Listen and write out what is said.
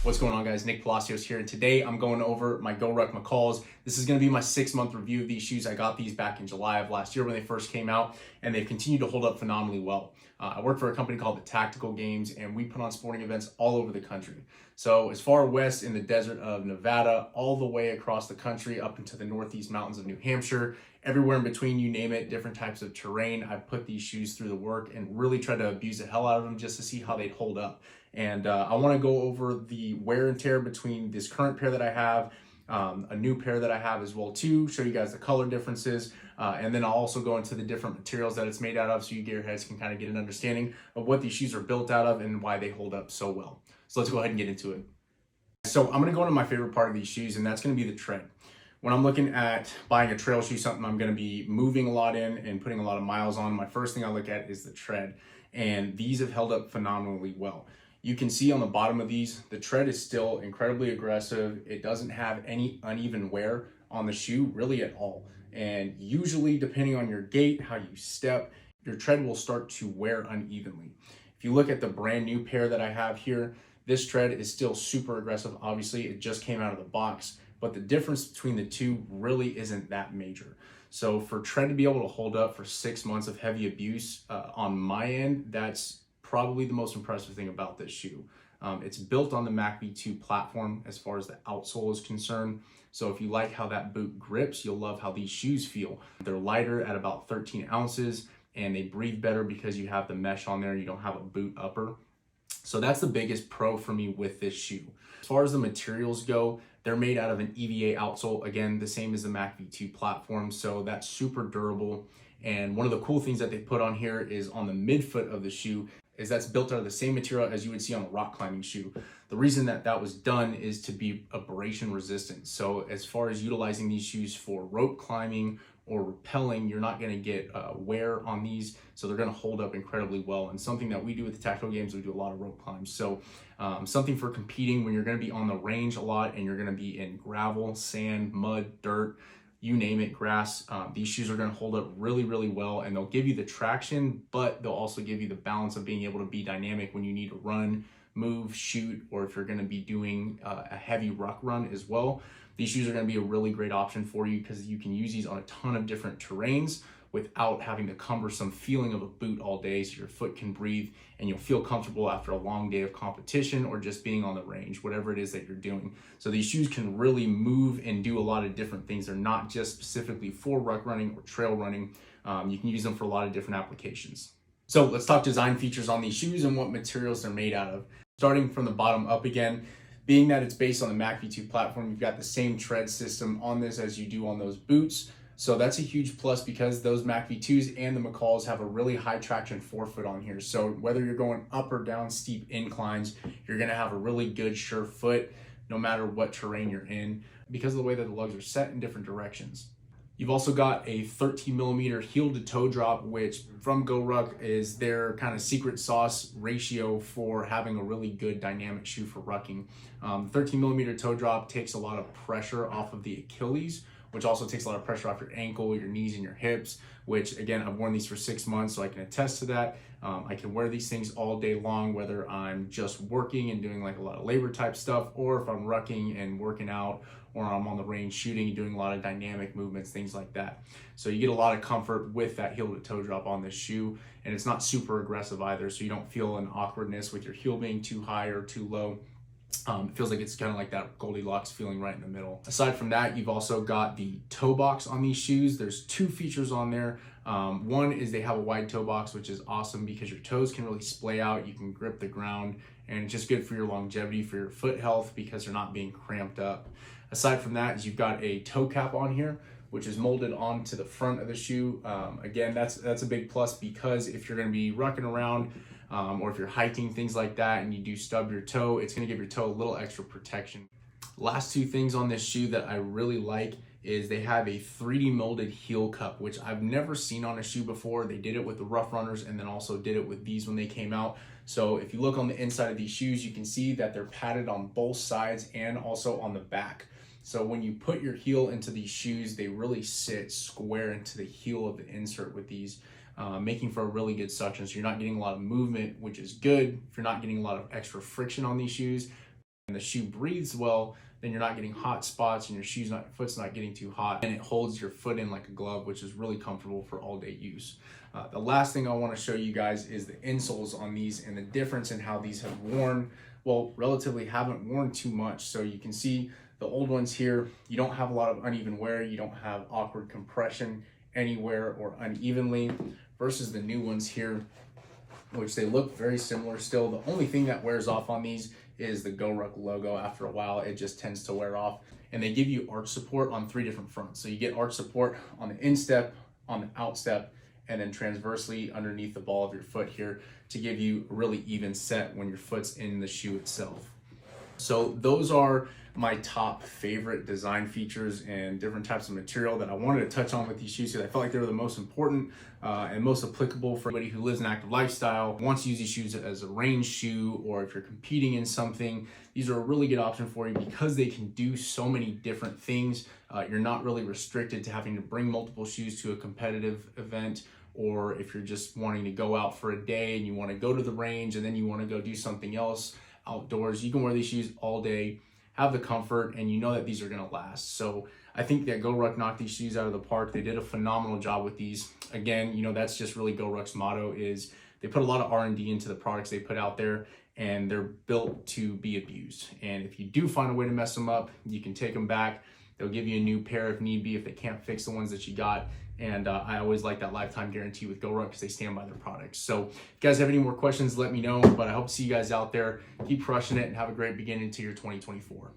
What's going on, guys? Nick Palacios here, and today I'm going over my GORUCK Mackalls. This is going to be my 6-month review of these shoes. I got these back in July of last year when they first came out, and they've continued to hold up phenomenally well. I work for a company called the Tactical Games, and we put on sporting events all over the country. So as far west in the desert of Nevada, all the way across the country up into the northeast mountains of New Hampshire, everywhere in between, you name it, different types of terrain. I've put these shoes through the work and really tried to abuse the hell out of them just to see how they'd hold up. And I want to go over the wear and tear between this current pair that I have, a new pair that I have as well too, show you guys the color differences, and then I'll also go into the different materials that it's made out of so you gearheads can kind of get an understanding of what these shoes are built out of and why they hold up so well. So let's go ahead and get into it. So I'm going to go into my favorite part of these shoes, and that's going to be the tread. When I'm looking at buying a trail shoe, something I'm going to be moving a lot in and putting a lot of miles on, my first thing I look at is the tread, and these have held up phenomenally well. You can see on the bottom of these, the tread is still incredibly aggressive. It doesn't have any uneven wear on the shoe really at all. And usually, depending on your gait, how you step, your tread will start to wear unevenly. If you look at the brand new pair that I have here, this tread is still super aggressive. Obviously, it just came out of the box, but the difference between the two really isn't that major. So for tread to be able to hold up for 6 months of heavy abuse on my end, that's probably the most impressive thing about this shoe. It's built on the Mach V2 platform as far as the outsole is concerned. So if you like how that boot grips, you'll love how these shoes feel. They're lighter at about 13 ounces and they breathe better because you have the mesh on there. You don't have a boot upper. So that's the biggest pro for me with this shoe. As far as the materials go, they're made out of an EVA outsole. Again, the same as the Mach V2 platform. So that's super durable. And one of the cool things that they put on here is on the midfoot of the shoe is that's built out of the same material as you would see on a rock climbing shoe. The reason that that was done is to be abrasion resistant. So as far as utilizing these shoes for rope climbing or rappelling, you're not gonna get wear on these, so they're gonna hold up incredibly well. And something that we do with the Tactical Games, we do a lot of rope climbs. So something for competing when you're gonna be on the range a lot and you're gonna be in gravel, sand, mud, dirt, you name it, grass, these shoes are going to hold up really, really well, and they'll give you the traction, but they'll also give you the balance of being able to be dynamic when you need to run, move, shoot, or if you're going to be doing a heavy ruck run as well. These shoes are going to be a really great option for you because you can use these on a ton of different terrains without having the cumbersome feeling of a boot all day, so your foot can breathe and you'll feel comfortable after a long day of competition or just being on the range, whatever it is that you're doing. So these shoes can really move and do a lot of different things. They're not just specifically for ruck running or trail running. You can use them for a lot of different applications. So let's talk design features on these shoes and what materials they're made out of. Starting from the bottom up again, being that it's based on the Mach V2 platform, you've got the same tread system on this as you do on those boots. So that's a huge plus because those Mach V2s and the Mackalls have a really high traction forefoot on here. So whether you're going up or down steep inclines, you're gonna have a really good sure foot no matter what terrain you're in because of the way that the lugs are set in different directions. You've also got a 13mm heel to toe drop, which from GORUCK is their kind of secret sauce ratio for having a really good dynamic shoe for rucking. 13mm toe drop takes a lot of pressure off of the Achilles, which also takes a lot of pressure off your ankle, your knees, and your hips, which again, I've worn these for 6 months, so I can attest to that. I can wear these things all day long, whether I'm just working and doing like a lot of labor type stuff, or if I'm rucking and working out, or I'm on the range shooting and doing a lot of dynamic movements, things like that. So you get a lot of comfort with that heel to toe drop on this shoe, and it's not super aggressive either, so you don't feel an awkwardness with your heel being too high or too low. It feels like it's kind of like that Goldilocks feeling right in the middle. Aside from that, you've also got the toe box on these shoes. There's 2 features on there. One is they have a wide toe box, which is awesome because your toes can really splay out. You can grip the ground, and it's just good for your longevity, for your foot health, because they're not being cramped up. Aside from that, you've got a toe cap on here, which is molded onto the front of the shoe. Again, that's a big plus because if you're going to be rucking around, or if you're hiking, things like that, and you do stub your toe, it's gonna give your toe a little extra protection. Last 2 things on this shoe that I really like is they have a 3D molded heel cup, which I've never seen on a shoe before. They did it with the Rough Runners and then also did it with these when they came out. So if you look on the inside of these shoes, you can see that they're padded on both sides and also on the back. So when you put your heel into these shoes, they really sit square into the heel of the insert with these. Making for a really good suction. So you're not getting a lot of movement, which is good. If you're not getting a lot of extra friction on these shoes, and the shoe breathes well, then you're not getting hot spots and your foot's not getting too hot, and it holds your foot in like a glove, which is really comfortable for all day use. The last thing I want to show you guys is the insoles on these and the difference in how these have worn. Well, relatively haven't worn too much. So you can see the old ones here, you don't have a lot of uneven wear, you don't have awkward compression anywhere or unevenly, versus the new ones here, which they look very similar still. The only thing that wears off on these is the GORUCK logo. After a while, it just tends to wear off. And they give you arch support on 3 different fronts. So you get arch support on the instep, on the outstep, and then transversely underneath the ball of your foot here to give you a really even set when your foot's in the shoe itself. So those are my top favorite design features and different types of material that I wanted to touch on with these shoes, because I felt like they were the most important and most applicable for anybody who lives an active lifestyle, wants to use these shoes as a range shoe, or if you're competing in something. These are a really good option for you because they can do so many different things. You're not really restricted to having to bring multiple shoes to a competitive event, or if you're just wanting to go out for a day and you want to go to the range and then you want to go do something else outdoors, you can wear these shoes all day, have the comfort, and you know that these are going to last. So I think that GORUCK knocked these shoes out of the park. They did a phenomenal job with these. Again, you know, that's just really GORUCK's motto, is they put a lot of R&D into the products they put out there, and they're built to be abused. And if you do find a way to mess them up, you can take them back. They'll give you a new pair if need be if they can't fix the ones that you got. And I always like that lifetime guarantee with GORUCK because they stand by their products. So if you guys have any more questions, let me know. But I hope to see you guys out there. Keep crushing it and have a great beginning to your 2024.